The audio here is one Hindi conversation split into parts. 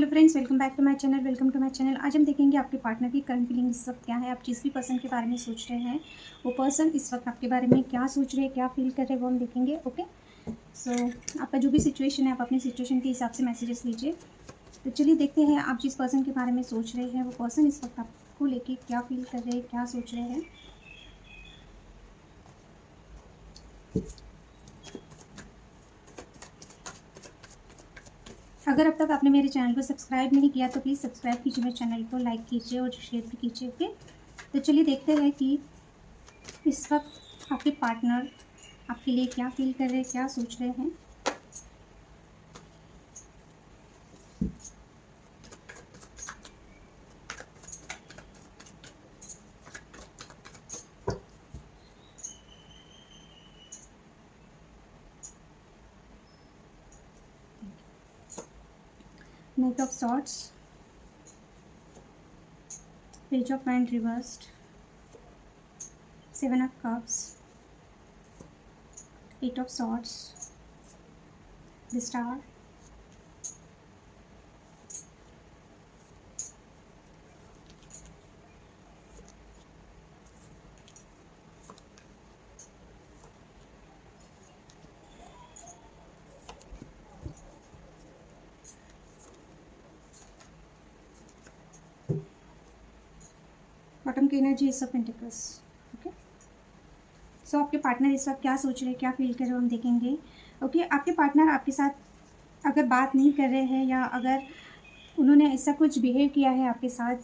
Friends, welcome back to my channel. आज हम देखेंगे आपके पार्टनर की करंट फीलिंग इस वक्त क्या है। आप जिस भी पर्सन के बारे में सोच रहे हैं वो पर्सन इस वक्त आपके बारे में क्या सोच रहे हैं, क्या फील कर रहे हैं, वो हम देखेंगे। ओके, सो आपका जो भी सिचुएशन है आप अपने सिचुएशन के हिसाब से मैसेजेस लीजिए। तो चलिए देखते हैं आप जिस पर्सन के बारे में सोच रहे हैं वो पर्सन इस वक्त आपको लेके क्या फील कर रहे हैं, क्या सोच रहे हैं। अगर अब तक आपने मेरे चैनल को सब्सक्राइब नहीं किया तो प्लीज़ सब्सक्राइब कीजिए मेरे चैनल को, लाइक कीजिए और शेयर भी कीजिए। ओके, तो चलिए देखते हैं कि इस वक्त आपके पार्टनर आपके लिए क्या फील कर रहे हैं, क्या सोच रहे हैं। Knight of swords, page of wand reversed, seven of cups, eight of swords, the star, bottom की energy ace of pentacles. Okay, so आपके पार्टनर इस वक्त क्या सोच रहे हैं, क्या फील कर रहे हो हम देखेंगे। ओके, आपके पार्टनर आपके साथ अगर बात नहीं कर रहे हैं या अगर उन्होंने ऐसा कुछ बिहेव किया है आपके साथ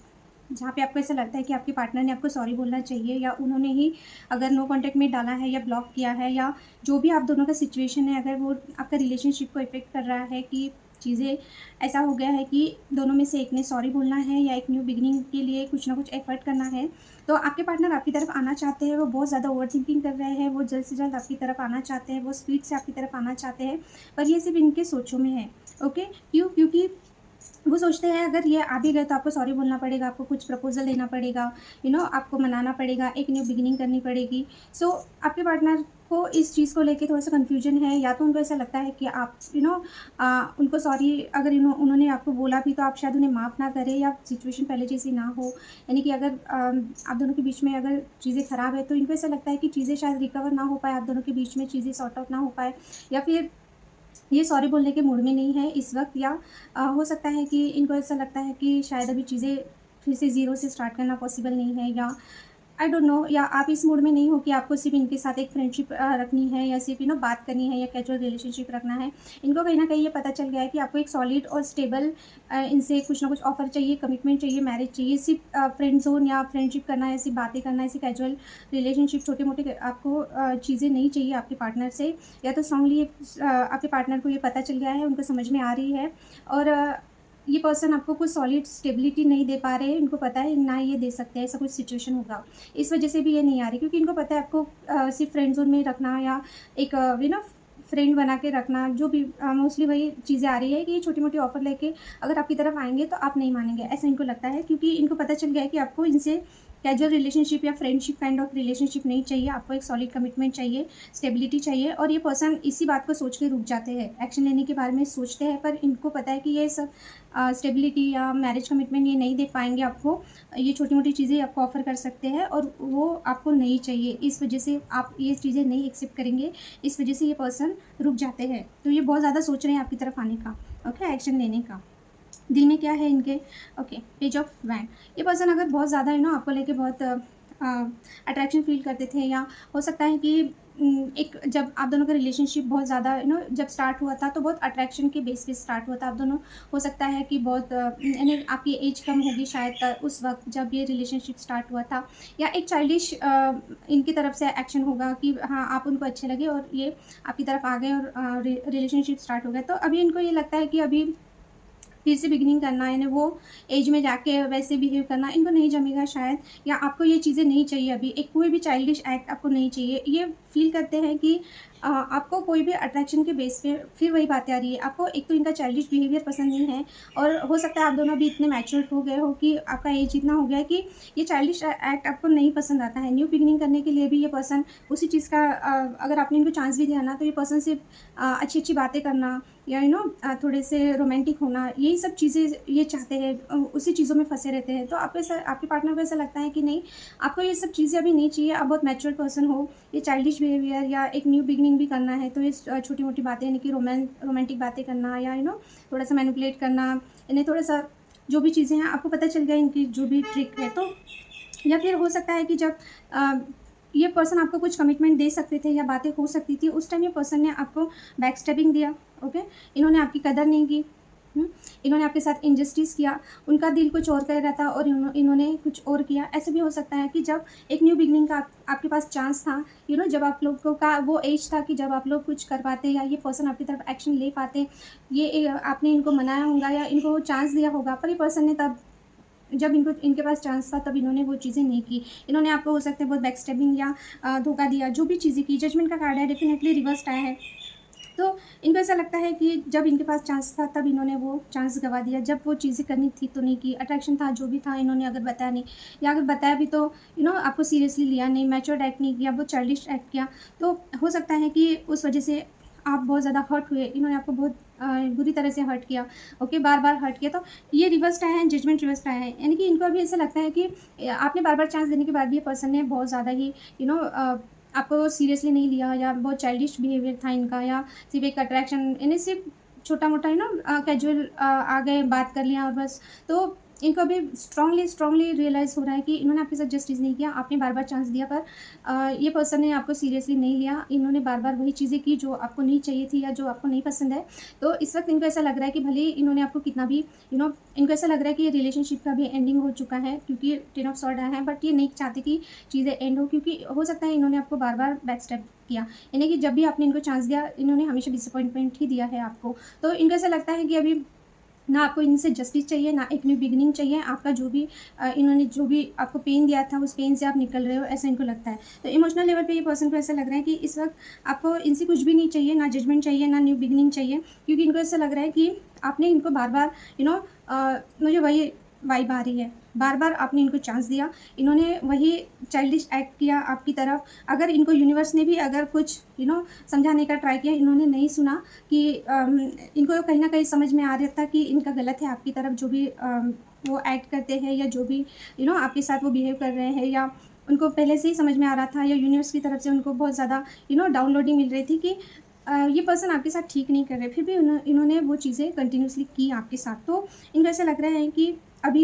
जहाँ पे आपको ऐसा लगता है कि आपके पार्टनर ने आपको सॉरी बोलना चाहिए, या उन्होंने ही अगर नो कांटेक्ट में डाला है या ब्लॉक किया है, या जो भी आप दोनों का सिचुएशन है अगर वो आपका रिलेशनशिप को इफ़ेक्ट कर रहा है कि चीज़ें ऐसा हो गया है कि दोनों में से एक ने सॉरी बोलना है या एक न्यू बिगिनिंग के लिए कुछ ना कुछ एफर्ट करना है, तो आपके पार्टनर आपकी तरफ आना चाहते हैं। वो बहुत ज़्यादा ओवर थिंकिंग कर रहे हैं, वो जल्द से जल्द आपकी तरफ आना चाहते हैं, वो स्पीड से आपकी तरफ आना चाहते हैं, पर ये सिर्फ इनके सोचों में है। ओके, क्योंकि वो सोचते हैं अगर ये आ भी गए तो आपको सॉरी बोलना पड़ेगा, आपको कुछ प्रपोजल देना पड़ेगा, आपको मनाना पड़ेगा, एक न्यू बिगिनिंग करनी पड़ेगी। सो आपके पार्टनर को इस चीज़ को लेके थोड़ा सा कन्फ्यूजन है, या तो उनको ऐसा लगता है कि आप उनको सॉरी अगर उन्होंने आपको बोला भी तो आप शायद उन्हें माफ़ ना करें, या सिचुएशन पहले जैसी ना हो। यानी कि अगर आप दोनों के बीच में अगर चीज़ें ख़राब है तो इनको ऐसा लगता है कि चीज़ें शायद रिकवर ना हो पाए, आप दोनों के बीच में चीज़ें सॉर्ट आउट ना हो पाए, या फिर ये सॉरी बोलने के मूड में नहीं है इस वक्त, या हो सकता है कि इनको ऐसा लगता है कि शायद अभी चीज़ें फिर से ज़ीरो से स्टार्ट करना पॉसिबल नहीं है, या आई डोंट नो, या आप इस मूड में नहीं हो कि आपको सिर्फ इनके साथ एक फ्रेंडशिप रखनी है, या सिर्फ बात करनी है, या कैजुअल रिलेशनशिप रखना है। इनको कहीं ना कहीं ये पता चल गया है कि आपको एक सॉलिड और स्टेबल इनसे कुछ ना कुछ ऑफर चाहिए, कमिटमेंट चाहिए, मैरिज चाहिए। सिर्फ फ्रेंड जोन या फ्रेंडशिप करना है, सिर्फ बातें करना है, सिर्फ कैजुअल रिलेशनशिप, छोटे मोटे आपको चीज़ें नहीं चाहिए आपके पार्टनर से। या तो स्ट्रांगली आपके पार्टनर को ये पता चल गया है, उनको समझ में आ रही है, और ये पर्सन आपको कुछ सॉलिड स्टेबिलिटी नहीं दे पा रहे हैं। इनको पता है ना ये दे सकते हैं, ऐसा कुछ सिचुएशन होगा, इस वजह से भी ये नहीं आ रही, क्योंकि इनको पता है आपको सिर्फ फ्रेंड जोन में रखना या एक फ्रेंड बना के रखना, जो भी मोस्टली वही चीज़ें आ रही है कि ये छोटी मोटी ऑफर लेके अगर आपकी तरफ आएंगे तो आप नहीं मानेंगे, ऐसा इनको लगता है। क्योंकि इनको पता चल गया है कि आपको इनसे कैजुअल रिलेशनशिप या फ्रेंडशिप काइंड ऑफ रिलेशनशिप नहीं चाहिए, आपको एक सॉलिड कमिटमेंट चाहिए, स्टेबिलिटी चाहिए। और ये पर्सन इसी बात को सोच के रुक जाते हैं, एक्शन लेने के बारे में सोचते हैं, पर इनको पता है कि ये सब स्टेबिलिटी या मैरिज कमिटमेंट ये नहीं दे पाएंगे आपको। ये छोटी मोटी चीज़ें आपको ऑफर कर सकते हैं और वो आपको नहीं चाहिए, इस वजह से आप ये चीज़ें नहीं एक्सेप्ट करेंगे, इस वजह से ये पर्सन रुक जाते हैं। तो ये बहुत ज़्यादा सोच रहे हैं आपकी तरफ आने का, ओके, एक्शन लेने का। दिल में क्या है इनके, ओके, पेज ऑफ वैंड। ये पर्सन अगर बहुत ज़्यादा आपको लेके बहुत अट्रैक्शन फील करते थे, या हो सकता है कि एक जब आप दोनों का रिलेशनशिप बहुत ज़्यादा जब स्टार्ट हुआ था तो बहुत अट्रैक्शन के बेस पे स्टार्ट हुआ था आप दोनों। हो सकता है कि बहुत आपकी एज कम होगी शायद उस वक्त जब ये रिलेशनशिप स्टार्ट हुआ था, या एक चाइल्डिश इनकी तरफ से एक्शन होगा कि हाँ आप उनको अच्छे लगे और ये आपकी तरफ आ गए और रिलेशनशिप स्टार्ट हो गया। तो अभी इनको ये लगता है कि अभी फिर से बिगिनिंग करना, यानी वो एज में जाके वैसे बिहेव करना इनको नहीं जमेगा शायद, या आपको ये चीज़ें नहीं चाहिए अभी, एक कोई भी चाइल्डिश एक्ट आपको नहीं चाहिए। ये फील करते हैं कि आपको कोई भी अट्रैक्शन के बेस पे फिर वही बातें आ रही है, आपको एक तो इनका चाइल्डिश बिहेवियर पसंद नहीं है, और हो सकता है आप दोनों भी इतने मैच्योर हो गए हो कि आपका एज इतना हो गया है कि ये चाइल्डिश एक्ट आपको नहीं पसंद आता है। न्यू बिगिनिंग करने के लिए भी ये पर्सन उसी चीज़ का अगर आपने इनको चांस भी दिया ना तो ये पर्सन सिर्फ अच्छी अच्छी बातें करना, या थोड़े से रोमांटिक होना, यही सब चीज़ें ये चाहते हैं, उसी चीज़ों में फँसे रहते हैं। तो आप ऐसा, आपके पार्टनर को ऐसा लगता है कि नहीं, आपको ये सब चीज़ें अभी नहीं चाहिए, आप बहुत मैच्योर पर्सन हो, ये चाइल्डिश बिहेवियर या एक न्यू बिगिनिंग भी करना है, तो ये छोटी-मोटी बातें, यानी कि रोमांटिक बातें करना या थोड़ा सा मैनिपुलेट करना, इन्हें थोड़ा-सा जो भी चीज़ें हैं आपको पता चल गया इनकी जो भी ट्रिक है। तो या फिर हो सकता है कि जब ये पर्सन आपको कुछ कमिटमेंट दे सकते थे या बातें हो सकती थी, उस टाइम ये पर्सन ने आपको बैक स्टैबिंग दिया, ओके? इन्होंने आपकी कदर नहीं की, इन्होंने आपके साथ इनजस्टिस किया, उनका दिल कुछ और कह रहा था और इन्होंने कुछ और किया। ऐसे भी हो सकता है कि जब एक न्यू बिगिनिंग का आपके पास चांस था, जब आप लोगों का वो एज था कि जब आप लोग कुछ कर पाते या ये पर्सन आपकी तरफ एक्शन ले पाते, ये आपने इनको मनाया होगा या इनको चांस दिया होगा, पर ये पर्सन ने तब, जब इनके पास चांस था, तब इन्होंने वो चीज़ें नहीं की। इन्होंने आपको हो सकता है बहुत बैकस्टैबिंग या धोखा दिया, जो भी चीज़ें की। जजमेंट का कार्ड है, डेफिनेटली रिवर्स्ड आया है। तो इनको ऐसा लगता है कि जब इनके पास चांस था, तब इन्होंने वो चांस गवा दिया। जब वो चीज़ें करनी थी तो नहीं की, अट्रैक्शन था जो भी था, इन्होंने अगर बताया नहीं, या अगर बताया भी तो आपको सीरियसली लिया नहीं, मैच्योर्ड एक्ट नहीं किया, वो चाइल्डिश एक्ट किया। तो हो सकता है कि उस वजह से आप बहुत ज़्यादा हर्ट हुए, इन्होंने आपको बहुत बुरी तरह से हर्ट किया, ओके, बार-बार हर्ट किया। तो ये रिवर्स्ड आया है, जजमेंट रिवर्स्ड आया है, यानी कि इनको अभी ऐसा लगता है कि आपने बार-बार चांस देने के बाद भी ये पर्सन ने बहुत ज़्यादा ही आपको सीरियसली नहीं लिया, या बहुत चाइल्डिश बिहेवियर था इनका, या सिर्फ़ एक अट्रैक्शन, इन्हें सिर्फ़ छोटा-मोटा कैजुअल आ गए, बात कर लिया और बस। तो इनको अभी स्ट्रांगली रियलाइज़ हो रहा है कि इन्होंने आपके साथ जस्टिस नहीं किया, आपने बार-बार चांस दिया, पर ये पर्सन ने आपको सीरियसली नहीं लिया। इन्होंने बार-बार वही चीज़ें की जो आपको नहीं चाहिए थी या जो आपको नहीं पसंद है। तो इस वक़्त इनको ऐसा लग रहा है कि भले ही इन्होंने आपको कितना भी इनको ऐसा लग रहा है कि ये रिलेशनशिप का भी एंडिंग हो चुका है, क्योंकि 10 ऑफ स्वॉर्ड आया है, बट ये नहीं चाहते कि चीज़ें एंड हो, क्योंकि हो सकता है इन्होंने आपको बार-बार बैकस्टैब किया। यानी कि जब भी आपने इनको चांस दिया, इन्होंने हमेशा डिसअपॉइंटमेंट ही दिया है आपको। तो इनको ऐसा लगता है कि अभी ना आपको इनसे जस्टिस चाहिए, ना एक न्यू बिगिनिंग चाहिए। आपका जो भी इन्होंने जो भी आपको पेन दिया था, उस पेन से आप निकल रहे हो, ऐसा इनको लगता है। तो इमोशनल लेवल पे ये पर्सन को ऐसा लग रहा है कि इस वक़्त आपको इनसे कुछ भी नहीं चाहिए, ना जजमेंट चाहिए, ना न्यू बिगिनिंग चाहिए, क्योंकि इनको ऐसा लग रहा है कि आपने इनको बार-बार मुझे वही वाइब आ रही है, बार-बार आपने इनको चांस दिया, इन्होंने वही चाइल्डिश एक्ट किया आपकी तरफ। अगर इनको यूनिवर्स ने भी अगर कुछ समझाने का ट्राई किया, इन्होंने नहीं सुना कि इनको कहीं न कहीं समझ में आ रहा था कि इनका गलत है आपकी तरफ, जो भी वो एक्ट करते हैं या जो भी आपके साथ वो बिहेव कर रहे हैं, या उनको पहले से ही समझ में आ रहा था, या यूनिवर्स की तरफ से उनको बहुत ज़्यादा डाउनलोडिंग मिल रही थी कि ये पर्सन आपके साथ ठीक नहीं कर रहे, फिर भी इन्होंने वो चीज़ें कंटिन्यूअसली की आपके साथ। तो इनको ऐसा लग रहा है कि अभी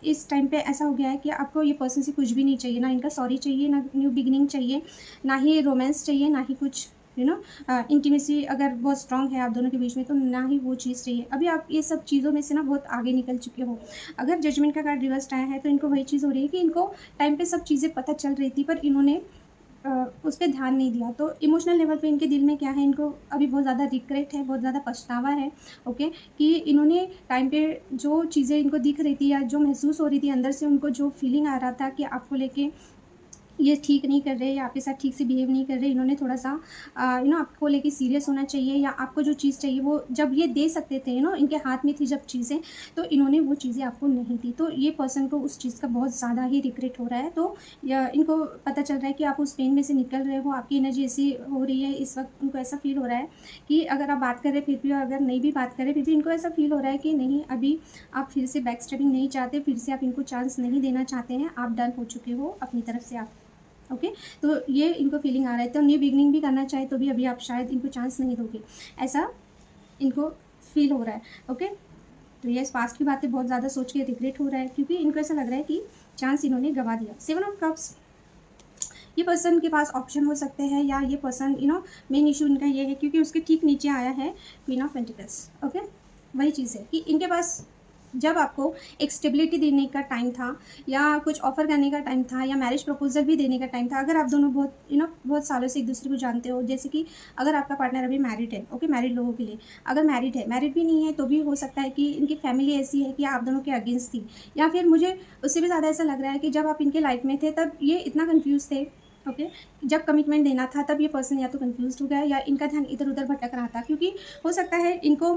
इस टाइम पे ऐसा हो गया है कि आपको ये पर्सन से कुछ भी नहीं चाहिए, ना इनका सॉरी चाहिए, ना न्यू बिगिनिंग चाहिए, ना ही रोमांस चाहिए, ना ही कुछ इंटीमेसी अगर बहुत स्ट्रांग है आप दोनों के बीच में, तो ना ही वो चीज़ चाहिए। अभी आप ये सब चीज़ों में से ना बहुत आगे निकल चुके हो। अगर जजमेंट का कार्ड रिवर्स्ड आया है, तो इनको वही चीज़ हो रही है कि इनको टाइम पे सब चीज़ें पता चल रही थी, पर इन्होंने उस पे ध्यान नहीं दिया। तो इमोशनल लेवल पे इनके दिल में क्या है, इनको अभी बहुत ज़्यादा रिग्रेट है, बहुत ज़्यादा पछतावा है, ओके, कि इन्होंने टाइम पे जो चीज़ें इनको दिख रही थी या जो महसूस हो रही थी अंदर से, उनको जो फीलिंग आ रहा था कि आपको लेके ये ठीक नहीं कर रहे या आपके साथ ठीक से बिहेव नहीं कर रहे, इन्होंने थोड़ा-सा आपको लेके सीरियस होना चाहिए, या आपको जो चीज़ चाहिए वो जब ये दे सकते थे, इनके हाथ में थी जब चीज़ें, तो इन्होंने वो चीज़ें आपको नहीं दी। तो ये पर्सन को उस चीज़ का बहुत ज़्यादा ही रिग्रेट हो रहा है। तो इनको पता चल रहा है कि आप उस पेन में से निकल रहे हो, आपकी एनर्जी ऐसी हो रही है इस वक़्त, उनको ऐसा फ़ील हो रहा है कि अगर आप बात कर रहे फिर भी, और अगर नहीं भी बात कर रहे फिर भी इनको ऐसा फ़ील हो रहा है कि नहीं, अभी आप फिर से बैक स्टेपिंग नहीं चाहते, फिर से आप इनको चांस नहीं देना चाहते हैं, आप डन हो चुके हो अपनी तरफ से आप, ओके। तो ये इनको फीलिंग आ रहा है। तो न्यू बिगिनिंग भी करना चाहे तो भी अभी आप शायद इनको चांस नहीं दोगे, ऐसा इनको फील हो रहा है, ओके। तो ये पास्ट की बातें बहुत ज़्यादा सोच के रिग्रेट हो रहा है, क्योंकि इनको ऐसा लग रहा है कि चांस इन्होंने गवा दिया। 7 ऑफ कप्स, ये पर्सन के पास ऑप्शन हो सकते हैं, या ये पर्सन मेन इशू इनका ये है, क्योंकि उसके ठीक नीचे आया है क्वीन ऑफ पेंटिकल्स, ओके। वही चीज़ है कि इनके पास जब आपको एक स्टेबिलिटी देने का टाइम था, या कुछ ऑफ़र करने का टाइम था, या मैरिज प्रपोज़ल भी देने का टाइम था, अगर आप दोनों बहुत बहुत सालों से एक दूसरे को जानते हो, जैसे कि अगर आपका पार्टनर अभी मैरिड है, ओके, मैरिड लोगों के लिए, अगर मैरिड है, मैरिड भी नहीं है तो भी हो सकता है कि इनकी फैमिली ऐसी है कि आप दोनों के अगेंस्ट थी, या फिर मुझे उससे भी ज़्यादा ऐसा लग रहा है कि जब आप इनके लाइफ में थे तब ये इतना कन्फ्यूज़ थे, ओके। जब कमिटमेंट देना था तब ये पर्सन या तो कन्फ्यूज़्ड हो गया, या इनका ध्यान इधर-उधर भटक रहा था, क्योंकि हो सकता है इनको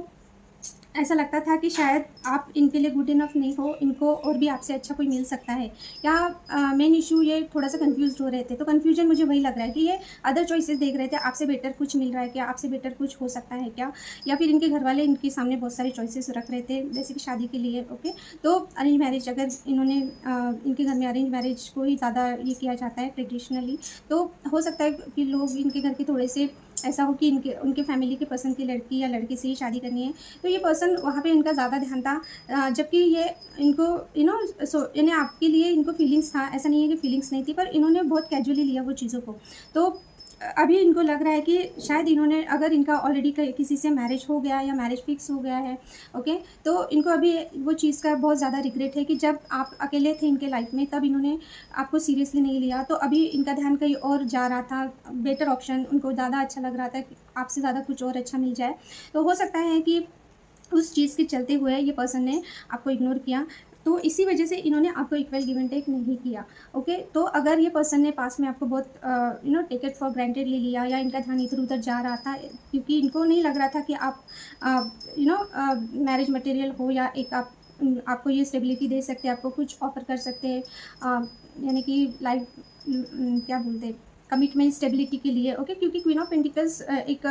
ऐसा लगता था कि शायद आप इनके लिए गुड इनफ नहीं हो, इनको और भी आपसे अच्छा कोई मिल सकता है, या मेन इशू ये थोड़ा-सा कन्फ्यूज़्ड हो रहे थे। तो कन्फ्यूजन मुझे वही लग रहा है कि ये अदर चॉइसेस देख रहे थे, आपसे बेटर कुछ मिल रहा है क्या? आपसे बेटर कुछ हो सकता है क्या? या फिर इनके घरवाले इनके सामने बहुत सारे चॉइसेस रख रहे थे, जैसे कि शादी के लिए, ओके। तो अरेंज मैरिज, अगर इन्होंने इनके घर में अरेंज मैरिज को ही ज़्यादा ये किया जाता है ट्रेडिशनली, तो हो सकता है कि लोग इनके घर के थोड़े से ऐसा हो कि इनके उनके फैमिली के पसंद की लड़की या लड़के से ही शादी करनी है। तो ये पर्सन वहाँ पे इनका ज़्यादा ध्यान था, जबकि ये इनको इन्हें आपके लिए इनको फीलिंग्स था, ऐसा नहीं है कि फीलिंग्स नहीं थी, पर इन्होंने बहुत कैजुअली लिया वो चीज़ों को। तो अभी इनको लग रहा है कि शायद इन्होंने, अगर इनका ऑलरेडी किसी से मैरिज हो गया या मैरिज फिक्स हो गया है, ओके, तो इनको अभी वो चीज़ का बहुत ज़्यादा रिग्रेट है कि जब आप अकेले थे इनके लाइफ में तब इन्होंने आपको सीरियसली नहीं लिया। तो अभी इनका ध्यान कहीं और जा रहा था, बेटर ऑप्शन उनको ज़्यादा अच्छा लग रहा था कि आपसे ज़्यादा कुछ और अच्छा मिल जाए। तो हो सकता है कि उस चीज़ के चलते हुए ये पर्सन ने आपको इग्नोर किया, तो इसी वजह से इन्होंने आपको इक्वल गिव एंड टेक नहीं किया, ओके। तो अगर ये पर्सन ने पास में आपको बहुत टेक इट फॉर ग्रांटेड ले लिया, या इनका ध्यान इधर उधर जा रहा था क्योंकि इनको नहीं लग रहा था कि आप मैरिज मटेरियल हो, या एक आपको ये स्टेबिलिटी दे सकते हैं, आपको कुछ ऑफर कर सकते हैं, यानी कि लाइफ क्या बोलते हैं, कमिटमेंट स्टेबिलिटी के लिए, ओके। क्योंकि क्वीन ऑफ पेंटिकल्स एक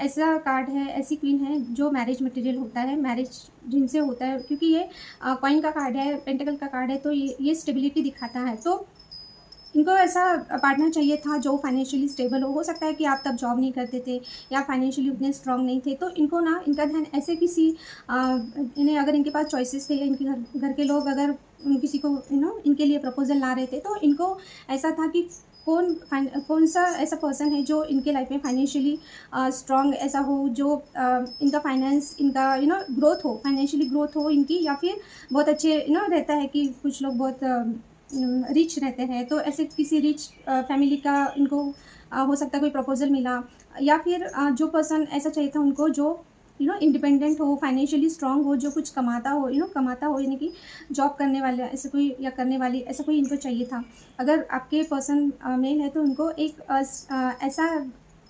ऐसा कार्ड है, ऐसी क्वीन है जो मैरिज मटेरियल होता है, मैरिज जिनसे होता है, क्योंकि ये कॉइन का कार्ड है, पेंटिकल का कार्ड है, तो ये स्टेबिलिटी दिखाता है। तो इनको ऐसा पार्टनर चाहिए था जो फाइनेंशियली स्टेबल हो सकता है कि आप तब जॉब नहीं करते थे या फाइनेंशियली उतने स्ट्रांग नहीं थे, तो इनको ना इनका ध्यान ऐसे किसी इन्हें, अगर इनके पास चॉइसेस थे, या इनके घर के लोग अगर किसी को इनके लिए प्रपोजल ला रहे थे, तो इनको ऐसा था कि कौन सा ऐसा पर्सन है जो इनके लाइफ में फाइनेंशियली स्ट्रांग ऐसा हो, जो इनका फाइनेंस, इनका ग्रोथ हो, फाइनेंशियली ग्रोथ हो इनकी, या फिर बहुत अच्छे रहता है कि कुछ लोग बहुत रिच रहते हैं, तो ऐसे किसी रिच फैमिली का इनको हो सकता है कोई प्रपोजल मिला, या फिर जो पर्सन ऐसा चाहिए था उनको जो इंडिपेंडेंट हो, फाइनेंशियली स्ट्रांग हो, जो कुछ कमाता हो, कमाता हो, यानी कि जॉब करने वाला ऐसे कोई, या करने वाली ऐसा कोई इनको चाहिए था। अगर आपके पर्सन मेल है तो उनको एक ऐसा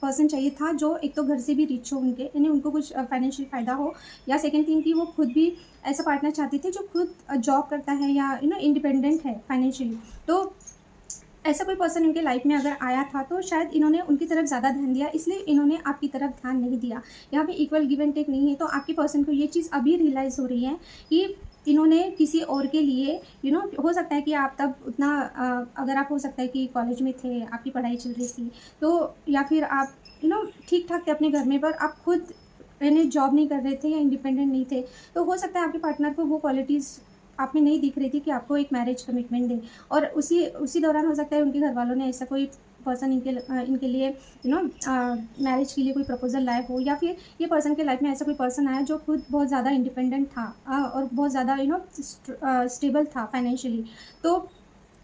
पर्सन चाहिए था जो एक तो घर से भी रिच हो उनके, यानी उनको कुछ फाइनेंशियल फ़ायदा हो, या सेकंड थिंग कि वो खुद भी ऐसा पार्टनर चाहते थे जो खुद जॉब करता है, या इंडिपेंडेंट है फाइनेंशियली। तो ऐसा कोई पर्सन इनके लाइफ में अगर आया था, तो शायद इन्होंने उनकी तरफ ज़्यादा ध्यान दिया, इसलिए इन्होंने आपकी तरफ ध्यान नहीं दिया। यहाँ पे इक्वल गिव एंड टेक नहीं है, तो आपके पर्सन को ये चीज़ अभी रियलाइज़ हो रही है कि इन्होंने किसी और के लिए हो सकता है कि आप तब उतना अगर आप, हो सकता है कि कॉलेज में थे, आपकी पढ़ाई चल रही थी, तो या फिर आप ठीक ठाक थे अपने घर में, पर आप खुद यानी जॉब नहीं कर रहे थे या इंडिपेंडेंट नहीं थे, तो हो सकता है आपके पार्टनर को वो क्वालिटीज़ आप में नहीं दिख रही थी कि आपको एक मैरिज कमिटमेंट दे, और उसी उसी दौरान हो सकता है उनके घर वालों ने ऐसा कोई पर्सन इनके लिए मैरिज के लिए कोई प्रपोजल लाए हो, या फिर ये पर्सन के लाइफ में ऐसा कोई पर्सन आया जो खुद बहुत ज़्यादा इंडिपेंडेंट था, और बहुत ज़्यादा स्टेबल था फाइनेंशियली। तो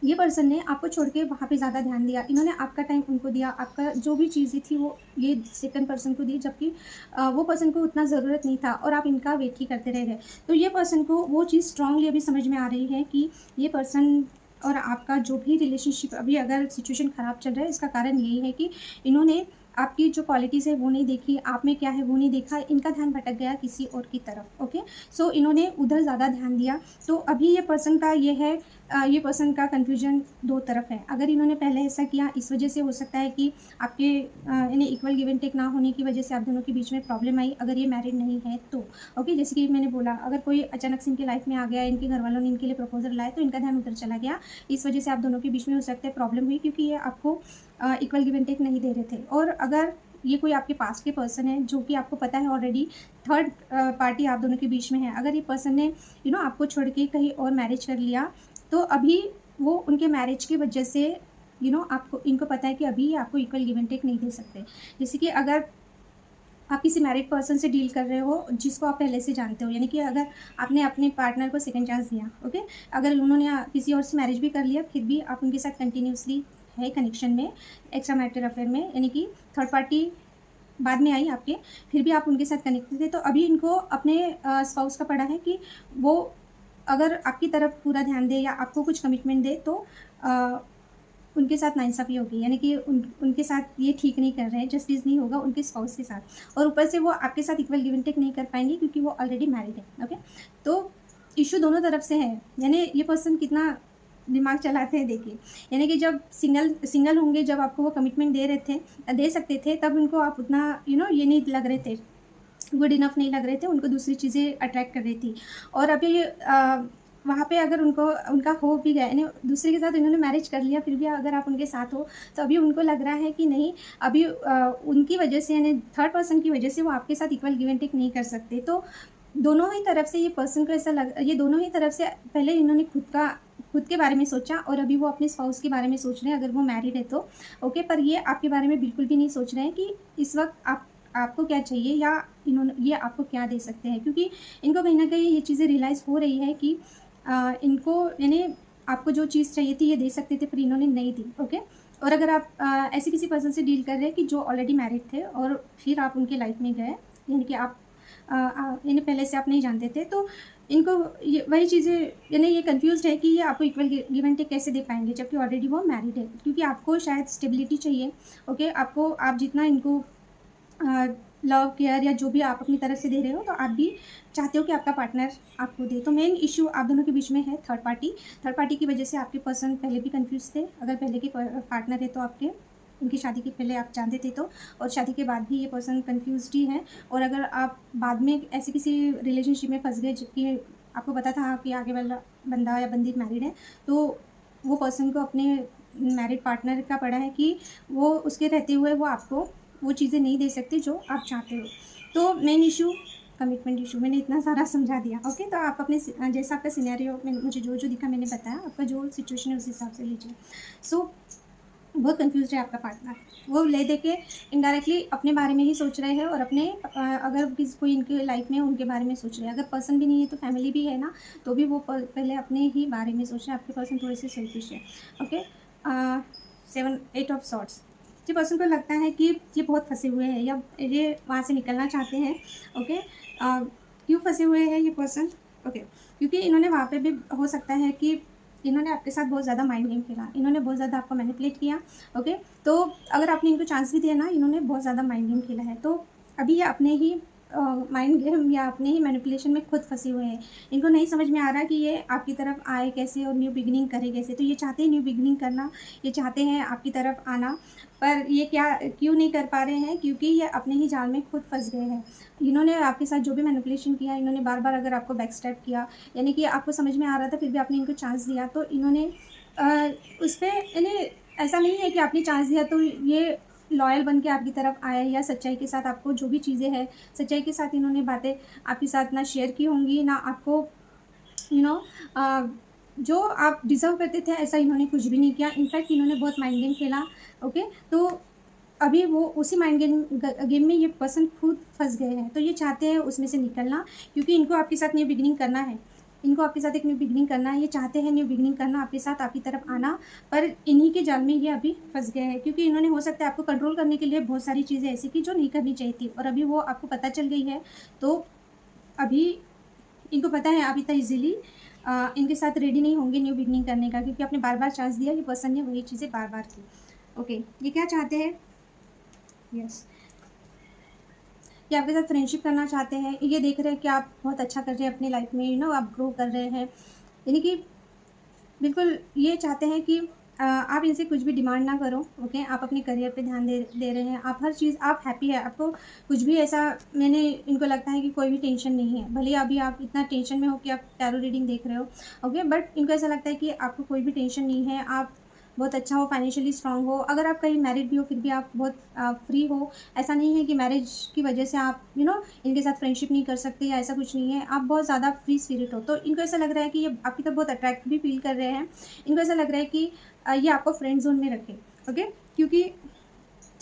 ये पर्सन ने आपको छोड़ के वहाँ पे ज़्यादा ध्यान दिया, इन्होंने आपका टाइम उनको दिया, आपका जो भी चीज़ें थी वो ये सेकंड पर्सन को दी, जबकि वो पर्सन को उतना ज़रूरत नहीं था, और आप इनका वेट ही करते रह गए। तो ये पर्सन को वो चीज़ स्ट्रांगली अभी समझ में आ रही है कि ये पर्सन और आपका जो भी रिलेशनशिप अभी अगर सिचुएशन ख़राब चल रहा है, इसका कारण यही है कि इन्होंने आपकी जो क्वालिटीज़ है वो नहीं देखी, आप में क्या है वो नहीं देखा, इनका ध्यान भटक गया किसी और की तरफ, ओके। सो इन्होंने उधर ज़्यादा ध्यान दिया। तो अभी ये पर्सन का ये है, ये पर्सन का कन्फ्यूजन दो तरफ है। अगर इन्होंने पहले ऐसा किया, इस वजह से हो सकता है कि आपके यानी इक्वल गिव एंड टेक ना होने की वजह से आप दोनों के बीच में प्रॉब्लम आई, अगर ये मैरिड नहीं है तो, ओके। जैसे कि मैंने बोला, अगर कोई अचानक से इनकी लाइफ में आ गया, इनके घर वालों ने इनके लिए प्रपोजल लाए, तो इनका ध्यान उधर चला गया, इस वजह से आप दोनों के बीच में हो सकता है प्रॉब्लम हुई, क्योंकि ये आपको इक्वल गिव एंड टेक नहीं दे रहे थे। और अगर ये कोई आपके पास के पर्सन है जो कि आपको पता है ऑलरेडी थर्ड पार्टी आप दोनों के बीच में है, अगर ये पर्सन ने आपको छोड़ के कहीं और मैरिज कर लिया, तो अभी वो उनके मैरिज की वजह से आपको, इनको पता है कि अभी ये आपको इक्वल गिव एंड टेक नहीं दे सकते। जैसे कि अगर आप किसी मैरिड पर्सन से डील कर रहे हो जिसको आप पहले से जानते हो, यानी कि अगर आपने अपने पार्टनर को सेकंड चांस दिया, ओके, अगर उन्होंने किसी और से मैरिज भी कर लिया, फिर भी आप उनके साथ कंटिन्यूसली है कनेक्शन में, एक्स्ट्रा मैरिटल अफेयर में, यानी कि थर्ड पार्टी बाद में आई आपके, फिर भी आप उनके साथ कनेक्टेड थे, तो अभी इनको अपने स्पाउस का पड़ा है कि वो अगर आपकी तरफ पूरा ध्यान दे या आपको कुछ कमिटमेंट दे, तो उनके साथ नाइंसाफ़ी होगी, यानी कि उनके साथ ये ठीक नहीं कर रहे हैं, जस्टिस नहीं होगा उनके स्पाउस के साथ, और ऊपर से वो आपके साथ इक्वल गिव एंड टेक नहीं कर पाएँगे क्योंकि वो ऑलरेडी मैरिड है, ओके? तो इश्यू दोनों तरफ से है, यानी ये पर्सन कितना दिमाग चलाते हैं देखिए, यानी कि जब सिंगल होंगे, जब आपको वो कमिटमेंट दे सकते थे, तब उनको आप उतना ये नहीं लग रहे थे, गुड इनफ नहीं लग रहे थे, उनको दूसरी चीज़ें अट्रैक्ट कर रही थी। और अभी वहाँ पे अगर उनका हो भी गया, यानी दूसरे के साथ इन्होंने मैरिज कर लिया, फिर भी अगर आप उनके साथ हो, तो अभी उनको लग रहा है कि नहीं, अभी उनकी वजह से, यानी थर्ड पर्सन की वजह से वो आपके साथ इक्वल गिव एंड टेक नहीं कर सकते। तो दोनों ही तरफ से ये पर्सन को ये दोनों ही तरफ से पहले इन्होंने खुद के बारे में सोचा, और अभी वो अपने स्पाउस के बारे में सोच रहे हैं, अगर वो मैरिड है तो ओके। पर ये आपके बारे में बिल्कुल भी नहीं सोच रहे हैं कि इस वक्त आपको क्या चाहिए, या ये आपको क्या दे सकते हैं, क्योंकि इनको कहीं ना कहीं ये चीज़ें रियलाइज़ हो रही है कि इनको, यानी आपको जो चीज़ चाहिए थी ये दे सकते थे, पर इन्होंने नहीं दी, ओके। और अगर आप ऐसे किसी पर्सन से डील कर रहे हैं कि जो ऑलरेडी मैरिड थे और फिर आप उनके लाइफ में गए, यानी कि आप यानी पहले से आप नहीं जानते थे, तो इनको ये वही चीज़ें, यानी ये कंफ्यूज्ड है कि ये आपको इक्वल गिव एंड टेक कैसे दे पाएंगे, जबकि ऑलरेडी वो मैरिड है, क्योंकि आपको शायद स्टेबिलिटी चाहिए, ओके। आप जितना इनको लव केयर या जो भी आप अपनी तरफ से दे रहे हो, तो आप भी चाहते हो कि आपका पार्टनर आपको दे। तो मेन इशू आप दोनों के बीच में है थर्ड पार्टी की वजह से आपके पर्सन पहले भी कंफ्यूज थे। अगर पहले के पार्टनर है तो उनकी शादी के पहले आप जानते थे, तो और शादी के बाद भी ये पर्सन कंफ्यूज्ड ही है। और अगर आप बाद में ऐसे किसी रिलेशनशिप में फंस गए जबकि आपको पता था कि आगे वाला बंदा या बंदी मैरिड है, तो वो पर्सन को अपने मैरिड पार्टनर का पड़ा है कि वो उसके रहते हुए वो आपको वो चीज़ें नहीं दे सकते जो आप चाहते हो। तो मेन इशू कमिटमेंट इशू, मैंने इतना सारा समझा दिया, ओके। तो आप अपने जैसा आपका सिनेरियो में मुझे जो दिखा मैंने बताया, आपका जो सिचुएशन है उस हिसाब से लीजिए। सो बहुत कंफ्यूज है आपका पार्टनर, वो ले दे के इनडायरेक्टली अपने बारे में ही सोच रहे हैं, और अपने अगर कोई इनके लाइफ में उनके बारे में सोच रहे हैं। अगर पर्सन भी नहीं है तो फैमिली भी है ना, तो भी वो पहले अपने ही बारे में सोच रहे हैं। आपके पर्सन थोड़े से सेल्फिश है, ओके। 8 ऑफ सॉर्ट्स, ये पर्सन को लगता है कि ये बहुत फंसे हुए हैं, या ये वहाँ से निकलना चाहते हैं, ओके। क्यों फंसे हुए हैं ये पर्सन, ओके, क्योंकि इन्होंने वहाँ पे भी हो सकता है कि इन्होंने आपके साथ बहुत ज़्यादा माइंड गेम खेला, इन्होंने बहुत ज़्यादा आपको मैनिपुलेट किया, ओके। तो अगर आपने इनको चांस भी दिया ना, इन्होंने बहुत ज़्यादा माइंड गेम खेला है। तो अभी ये अपने ही माइंड गेम या अपने ही मैनिपुलेशन में खुद फंसे हुए हैं। इनको नहीं समझ में आ रहा कि ये आपकी तरफ आए कैसे और न्यू बिगिनिंग करे कैसे। तो ये चाहते हैं न्यू बिगिनिंग करना, ये चाहते हैं आपकी तरफ आना, पर ये क्यों नहीं कर पा रहे हैं, क्योंकि ये अपने ही जाल में खुद फंस गए हैं। इन्होंने आपके साथ जो भी मैनिपुलेशन किया, इन्होंने बार बार अगर आपको बैक स्टेप किया, यानी कि आपको समझ में आ रहा था फिर भी आपने इनको चांस दिया, तो इन्होंने उस पर, यानी ऐसा नहीं है कि आपने चांस दिया तो ये लॉयल बन के आपकी तरफ आए, या सच्चाई के साथ आपको जो भी चीज़ें हैं सच्चाई के साथ इन्होंने बातें आपके साथ ना शेयर की होंगी, ना आपको जो आप डिज़र्व करते थे ऐसा इन्होंने कुछ भी नहीं किया। इनफैक्ट इन्होंने बहुत माइंड गेम खेला, ओके। तो अभी वो उसी माइंड गेम में ये पर्सन खुद फंस गए हैं। तो ये चाहते हैं उसमें से निकलना, क्योंकि इनको आपके साथ न्यू बिगिनिंग करना है, इनको आपके साथ एक न्यू बिगिनिंग करना है। ये चाहते हैं न्यू बिगिनिंग करना आपके साथ, आपकी तरफ आना, पर इन्हीं के जाल में ये अभी फंस गए हैं, क्योंकि इन्होंने हो सकता है आपको कंट्रोल करने के लिए बहुत सारी चीज़ें ऐसी की जो नहीं करनी चाहिए थी, और अभी वो आपको पता चल गई है। तो अभी इनको पता है आप इतना ईजिली इनके साथ रेडी नहीं होंगे न्यू बिगिनिंग करने का, क्योंकि आपने बार बार चांस दिया, ये पर्सन ने वही चीज़ें बार बार की, ओके। ये क्या चाहते हैं, यस, ये आपके साथ फ्रेंडशिप करना चाहते हैं। ये देख रहे हैं कि आप बहुत अच्छा कर रहे हैं अपनी लाइफ में, आप ग्रो कर रहे हैं, यानी कि बिल्कुल ये चाहते हैं कि आप इनसे कुछ भी डिमांड ना करो, ओके। आप अपने करियर पे ध्यान दे रहे हैं, आप हर चीज़, आप हैप्पी है, आपको कुछ भी ऐसा, मैंने इनको लगता है कि कोई भी टेंशन नहीं है। भले अभी आप इतना टेंशन में हो कि आप टैरो रीडिंग देख रहे हो, ओके, बट इनको ऐसा लगता है कि आपको कोई भी टेंशन नहीं है, आप बहुत अच्छा हो, फाइनेंशियली स्ट्रांग हो। अगर आप कहीं मैरिड भी हो फिर भी आप बहुत फ्री हो। ऐसा नहीं है कि मैरिज की वजह से आप इनके साथ फ्रेंडशिप नहीं कर सकते, या ऐसा कुछ नहीं है, आप बहुत ज़्यादा फ्री स्पिरिट हो। तो इनको ऐसा लग रहा है कि ये आपकी तरफ बहुत अट्रैक्ट भी फील कर रहे हैं। इनको ऐसा लग रहा है कि ये आपको फ्रेंड जोन में रखे, ओके, क्योंकि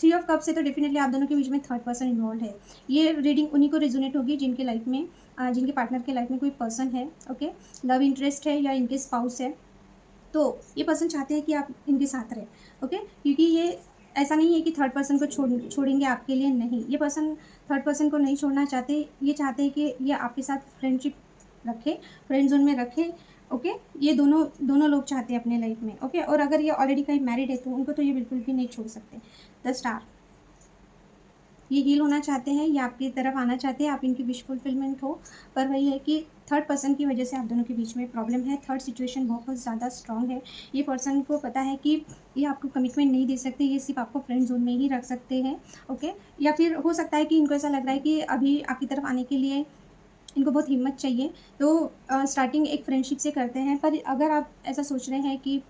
3 ऑफ कप से तो डेफिनेटली आप दोनों के बीच में थर्ड पर्सन इन्वॉल्व है। ये रीडिंग उन्हीं को रेजोनेट होगी जिनके लाइफ में जिनके पार्टनर के लाइफ में कोई पर्सन है, ओके, लव इंटरेस्ट है या इनके स्पाउस है। तो ये पर्सन चाहते हैं कि आप इनके साथ रहें, ओके, क्योंकि ये ऐसा नहीं है कि थर्ड पर्सन को छोड़ेंगे आपके लिए, नहीं, ये पर्सन थर्ड पर्सन को नहीं छोड़ना चाहते। ये चाहते हैं कि ये आपके साथ फ्रेंडशिप रखे, फ्रेंड जोन में रखे, ओके, ये दोनों दोनों लोग चाहते हैं अपने लाइफ में। ओके, और अगर ये ऑलरेडी कहीं मैरिड है तो उनको तो ये बिल्कुल भी नहीं छोड़ सकते। द स्टार, ये हील होना चाहते हैं, ये आपकी तरफ आना चाहते हैं, आप इनकी विश फुलफिलमेंट हो। पर वही है कि थर्ड पर्सन की वजह से आप दोनों के बीच में प्रॉब्लम है। थर्ड सिचुएशन बहुत ज़्यादा स्ट्रांग है। ये पर्सन को पता है कि ये आपको कमिटमेंट नहीं दे सकते, ये सिर्फ आपको फ्रेंड जोन में ही रख सकते हैं। ओके, या फिर हो सकता है कि इनको ऐसा लग रहा है कि अभी आपकी तरफ आने के लिए इनको बहुत हिम्मत चाहिए, तो स्टार्टिंग एक फ्रेंडशिप से करते हैं। पर अगर आप ऐसा सोच रहे हैं कि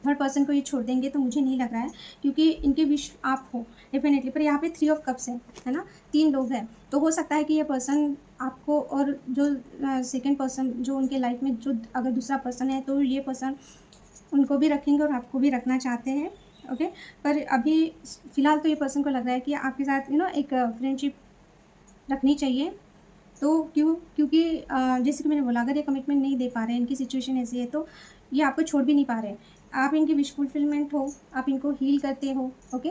थर्ड पर्सन को ये छोड़ देंगे, तो मुझे नहीं लग रहा है, क्योंकि इनके विश आप हो डेफिनेटली। पर यहाँ पे 3 ऑफ कप्स है ना, 3 लोग हैं। तो हो सकता है कि ये पर्सन आपको, और जो सेकंड पर्सन जो उनके लाइफ में जो अगर दूसरा पर्सन है, तो ये पर्सन उनको भी रखेंगे और आपको भी रखना चाहते हैं। ओके, पर अभी फ़िलहाल तो ये पर्सन को लग रहा है कि आपके साथ एक फ्रेंडशिप रखनी चाहिए। तो क्योंकि जैसे कि मैंने बोला, अगर ये कमिटमेंट नहीं दे पा रहे हैं, इनकी सिचुएशन ऐसी है, तो ये आपको छोड़ भी नहीं पा रहे हैं। आप इनकी विश फुलफिलमेंट हो, आप इनको हील करते हो। ओके,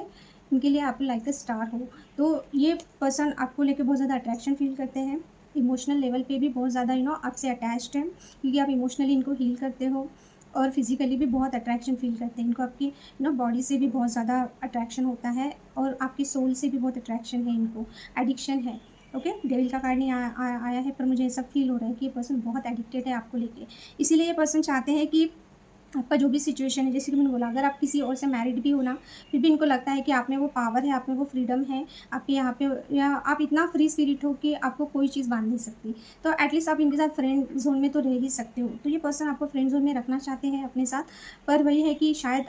इनके लिए आप लाइक अ स्टार हो। तो ये पर्सन आपको लेके बहुत ज़्यादा अट्रैक्शन फील करते हैं। इमोशनल लेवल पे भी बहुत ज़्यादा आपसे अटैच्ड हैं, क्योंकि आप इमोशनली इनको हील करते हो, और फिज़िकली भी बहुत अट्रैक्शन फील करते हैं। इनको आपकी बॉडी से भी बहुत ज़्यादा अट्रैक्शन होता है, और आपकी सोल से भी बहुत अट्रैक्शन है इनको, एडिक्शन है। ओके, डेविल का कार्ड नहीं आया है, पर मुझे ऐसा फील हो रहा है कि ये पर्सन बहुत एडिक्टेड है आपको लेके। इसीलिए ये पर्सन चाहते हैं कि आपका जो भी सिचुएशन है, जैसे कि मैंने बोला, अगर आप किसी और से मैरिड भी हो ना, फिर भी इनको लगता है कि आप में वो पावर है, आप में वो फ्रीडम है, आपके यहाँ पे, या आप इतना फ्री स्पिरिट हो कि आपको कोई चीज़ बांध नहीं सकती। तो एटलीस्ट आप इनके साथ फ्रेंड जोन में तो रह ही सकते हो। तो ये पर्सन आपको फ्रेंड जोन में रखना चाहते हैं अपने साथ। पर वही है कि शायद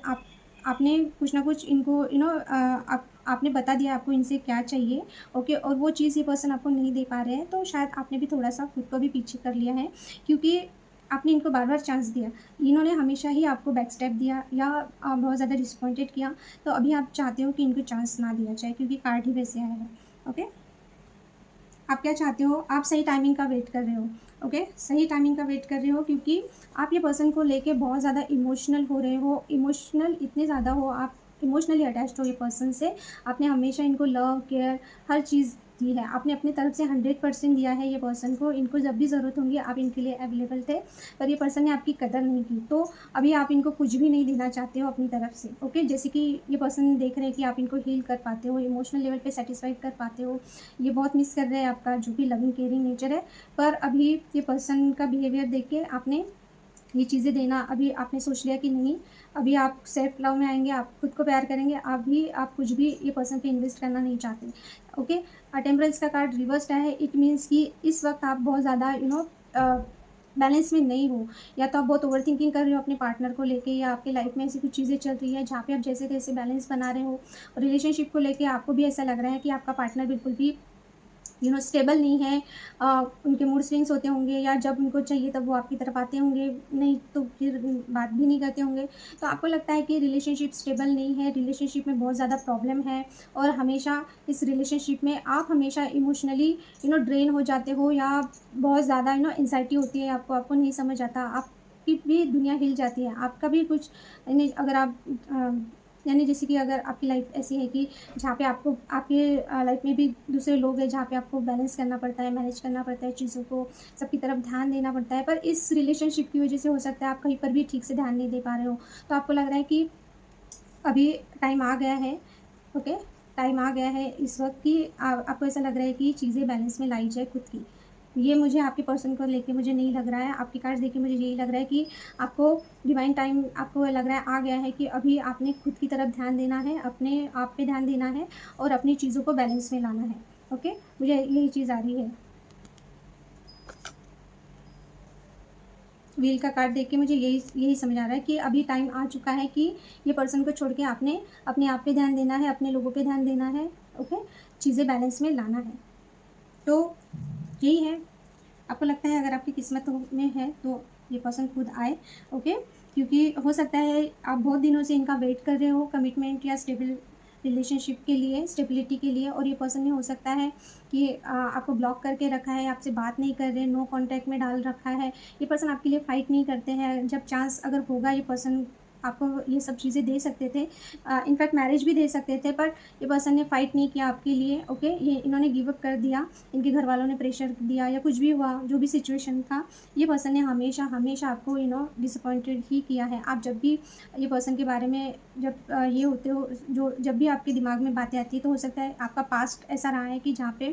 आपने कुछ ना कुछ इनको आपने बता दिया आपको इनसे क्या चाहिए। ओके, और वो चीज़ ये पर्सन आपको नहीं दे पा रहे हैं, तो शायद आपने भी थोड़ा सा खुद को भी पीछे कर लिया है, क्योंकि आपने इनको बार बार चांस दिया। इन्होंने हमेशा ही आपको बैक स्टेप दिया, या बहुत ज़्यादा डिसअपॉइंटेड किया। तो अभी आप चाहते हो कि इनको चांस ना दिया जाए, क्योंकि कार्ड ही वैसे आया है। ओके, आप क्या चाहते हो? आप सही टाइमिंग का वेट कर रहे हो। ओके, सही टाइमिंग का वेट कर रहे हो, क्योंकि आप ये पर्सन को लेके बहुत ज़्यादा इमोशनल हो रहे हो। इमोशनल इतने ज़्यादा हो, आप इमोशनली अटैच्ड हो ये पर्सन से। आपने हमेशा इनको लव, केयर, हर चीज़ दी है। आपने अपनी तरफ से 100% दिया है ये पर्सन को। इनको जब भी ज़रूरत होगी आप इनके लिए अवेलेबल थे, पर ये पर्सन ने आपकी कदर नहीं की। तो अभी आप इनको कुछ भी नहीं देना चाहते हो अपनी तरफ से। ओके, जैसे कि ये पर्सन देख रहे हैं कि आप इनको हील कर पाते हो, इमोशनल लेवल पे सेटिस्फाइड कर पाते हो। ये बहुत मिस कर रहे हैं आपका जो भी लविंग केयरिंग नेचर है। पर अभी ये पर्सन का बिहेवियर देख के आपने ये चीज़ें देना, अभी आपने सोच लिया कि नहीं, अभी आप सेल्फ लव में आएँगे, आप खुद को प्यार करेंगे। अभी आप कुछ भी ये पर्सन पे इन्वेस्ट करना नहीं चाहते। ओके, टेम्परेंस का कार्ड रिवर्स्ड है। इट मीन्स कि इस वक्त आप बहुत ज़्यादा बैलेंस में नहीं हो, या तो आप बहुत ओवरथिंकिंग कर रहे हो अपने पार्टनर को लेके, या आपकी लाइफ में ऐसी कुछ चीज़ें चल रही है जहाँ पे आप जैसे तैसे बैलेंस बना रहे हो। रिलेशनशिप को लेके आपको भी ऐसा लग रहा है कि आपका पार्टनर बिल्कुल भी स्टेबल नहीं है। उनके मूड स्विंग्स होते होंगे, या जब उनको चाहिए तब वो आपकी तरफ आते होंगे, नहीं तो फिर बात भी नहीं करते होंगे। तो आपको लगता है कि रिलेशनशिप स्टेबल नहीं है, रिलेशनशिप में बहुत ज़्यादा प्रॉब्लम है, और हमेशा इस रिलेशनशिप में आप हमेशा इमोशनली ड्रेन हो जाते हो, या बहुत ज़्यादा एंग्जाइटी होती है आपको नहीं समझ आता, आपकी भी दुनिया हिल जाती है। आपका भी कुछ अगर आप जैसे कि अगर आपकी लाइफ ऐसी है कि जहाँ पे आपको आपके लाइफ में भी दूसरे लोग हैं, जहाँ पे आपको बैलेंस करना पड़ता है, मैनेज करना पड़ता है चीज़ों को, सबकी तरफ ध्यान देना पड़ता है। पर इस रिलेशनशिप की वजह से हो सकता है आप कहीं पर भी ठीक से ध्यान नहीं दे पा रहे हो। तो आपको लग रहा है कि अभी टाइम आ गया है। ओके, टाइम आ गया है इस वक्त कि आपको ऐसा लग रहा है कि चीज़ें बैलेंस में लाई जाए खुद की। ये मुझे आपके पर्सन को लेके मुझे नहीं लग रहा है। आपकी कार्ड्स देख के मुझे यही लग रहा है कि आपको डिवाइन टाइम आपको लग रहा है आ गया है, कि अभी आपने खुद की तरफ ध्यान देना है, अपने आप पे ध्यान देना है, और अपनी चीज़ों को बैलेंस में लाना है। ओके, मुझे यही चीज़ आ रही है। व्हील का कार्ड देख के मुझे यही समझ आ रहा है कि अभी टाइम आ चुका है कि ये पर्सन को छोड़ के आपने अपने आप पे ध्यान देना है, अपने लोगों पे ध्यान देना है। ओके, चीज़ें बैलेंस में लाना है। तो यही है। आपको लगता है अगर आपकी किस्मत में है तो ये पर्सन खुद आए। ओके, क्योंकि हो सकता है आप बहुत दिनों से इनका वेट कर रहे हो कमिटमेंट या स्टेबल रिलेशनशिप के लिए, स्टेबिलिटी के लिए, और ये पर्सन ने हो सकता है कि आपको ब्लॉक करके रखा है, आपसे बात नहीं कर रहे, नो कांटेक्ट में डाल रखा है। ये पर्सन आपके लिए फ़ाइट नहीं करते हैं। जब चांस अगर होगा ये पर्सन आपको ये सब चीज़ें दे सकते थे, इनफैक्ट मैरिज भी दे सकते थे, पर ये पर्सन ने फ़ाइट नहीं किया आपके लिए। ओके, ये इन्होंने गिव अप कर दिया, इनके घर वालों ने प्रेशर दिया या कुछ भी हुआ, जो भी सिचुएशन था, ये पर्सन ने हमेशा हमेशा आपको डिसअपॉइंटेड ही किया है। आप जब भी ये पर्सन के बारे में जब ये होते हो, जो जब भी आपके दिमाग में बातें आती है, तो हो सकता है आपका पास्ट ऐसा रहा है कि जहाँ पे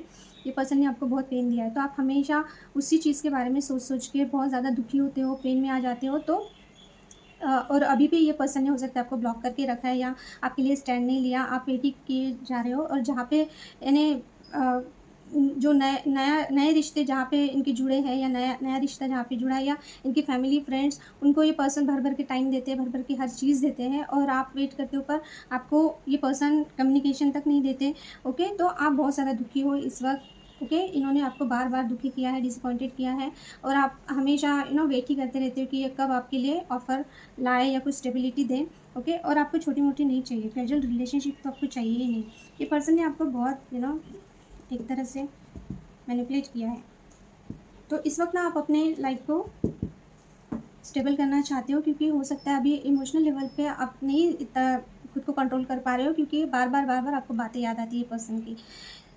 ये पर्सन ने आपको बहुत पेन दिया है, तो आप हमेशा उसी चीज़ के बारे में सोच सोच के बहुत ज़्यादा दुखी होते हो, पेन में आ जाते हो। तो और अभी भी ये पर्सन ने हो सकता है आपको ब्लॉक करके रखा है या आपके लिए स्टैंड नहीं लिया, आप वेट ही किए जा रहे हो। और जहाँ पे यानी जो नए रिश्ते जहाँ पे इनके जुड़े हैं, या नया नया रिश्ता जहाँ पे जुड़ा है, या इनकी फैमिली फ्रेंड्स, उनको ये पर्सन भर भर के टाइम देते हैं, भर भर के हर चीज़ देते हैं, और आप वेट करते हो, पर आपको ये पर्सन कम्युनिकेशन तक नहीं देते। ओके, तो आप बहुत ज़्यादा दुखी हो इस वक्त। ओके, इन्होंने आपको बार बार दुखी किया है, डिसअपॉइंटेड किया है, और आप हमेशा वेट ही करते रहते हो कि ये कब आपके लिए ऑफ़र लाए या कुछ स्टेबिलिटी दें। ओके, और आपको छोटी मोटी नहीं चाहिए, कैजुअल रिलेशनशिप तो आपको चाहिए ही नहीं। ये पर्सन ने आपको बहुत एक तरह से मैनिपुलेट किया है। तो इस वक्त ना आप अपने लाइफ को स्टेबल करना चाहते हो, क्योंकि हो सकता है अभी इमोशनल लेवल पे आप नहीं इतना खुद को कंट्रोल कर पा रहे हो, क्योंकि बार बार आपको बातें याद आती है पर्सन की।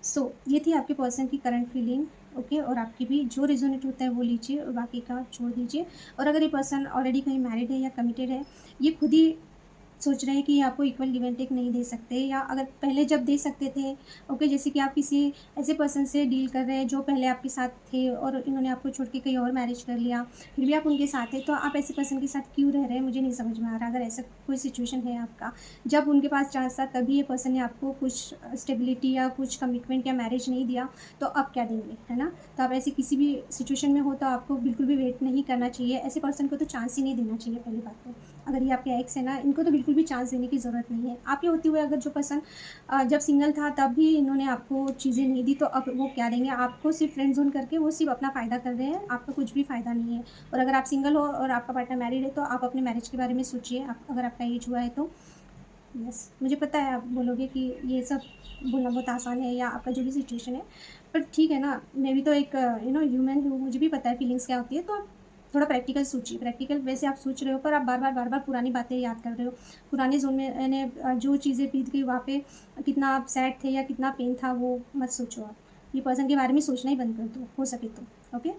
सो ये थी आपके पर्सन की करंट फीलिंग। ओके, और आपकी भी जो रिजोनेट होता है वो लीजिए और बाकी का छोड़ दीजिए। और अगर ये पर्सन ऑलरेडी कहीं मैरिड है या कमिटेड है, ये खुद ही सोच रहे हैं कि आपको इक्वल गिव एंड टेक नहीं दे सकते, या अगर पहले जब दे सकते थे। ओके, जैसे कि आप किसी ऐसे पर्सन से डील कर रहे हैं जो पहले आपके साथ थे और इन्होंने आपको छोड़ के कहीं और मैरिज कर लिया, फिर भी आप उनके साथ हैं, तो आप ऐसे पर्सन के साथ क्यों रह रहे हैं, मुझे नहीं समझ में आ रहा। अगर ऐसा कोई सिचुएशन है आपका, जब उनके पास चांस था तभी ये पर्सन ने आपको कुछ स्टेबिलिटी या कुछ कमिटमेंट या मैरिज नहीं दिया, तो अब क्या देंगे, है ना। तो आप ऐसे किसी भी सिचुएशन में हो तो आपको बिल्कुल भी वेट नहीं करना चाहिए, ऐसे पर्सन को तो चांस ही नहीं देना चाहिए। पहली बात तो अगर ये आपके एक्स है ना, इनको तो बिल्कुल भी चांस देने की ज़रूरत नहीं है। आपके होते हुए अगर जो पर्सन जब सिंगल था तब भी इन्होंने आपको चीज़ें नहीं दी, तो अब वो क्या देंगे आपको। सिर्फ फ्रेंड जोन करके वो सिर्फ अपना फ़ायदा कर रहे हैं, आपका कुछ भी फ़ायदा नहीं है। और अगर आप सिंगल हो और आपका पार्टनर मैरिड है, तो आप अपने मैरिज के बारे में सोचिए, अगर आपका एज हुआ है तो। यस, मुझे पता है आप बोलोगे कि ये सब बोलना बहुत आसान है, या आपका जो भी सिचुएशन है, पर ठीक है ना, मैं भी तो एक ह्यूमन हूँ, मुझे भी पता है फीलिंग्स क्या होती है। तो आप थोड़ा प्रैक्टिकल सोचिए। प्रैक्टिकल वैसे आप सोच रहे हो, पर आप बार बार पुरानी बातें याद कर रहे हो। पुराने ज़ोन में यानी जो चीज़ें बीत गई वहाँ पे कितना आप सैड थे या कितना पेन था, वो मत सोचो आप। ये पर्सन के बारे में सोचना ही बंद कर दो, हो सके तो। ओके,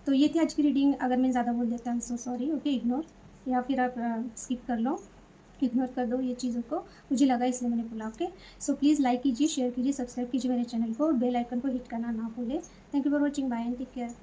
तो ये थी आज की रीडिंग। अगर मैं ज़्यादा बोल देता हूँ सो सॉरी। ओके, इग्नोर, या फिर आप स्किप कर लो, इग्नोर कर दो ये चीज़ों को, मुझे लगा इसलिए मैंने बोला। ओके, सो प्लीज़ लाइक कीजिए, शेयर कीजिए, सब्सक्राइब कीजिए मेरे चैनल को, और बेल आइकन को हिट करना ना भूलें। Thank you for watching, bye and take care.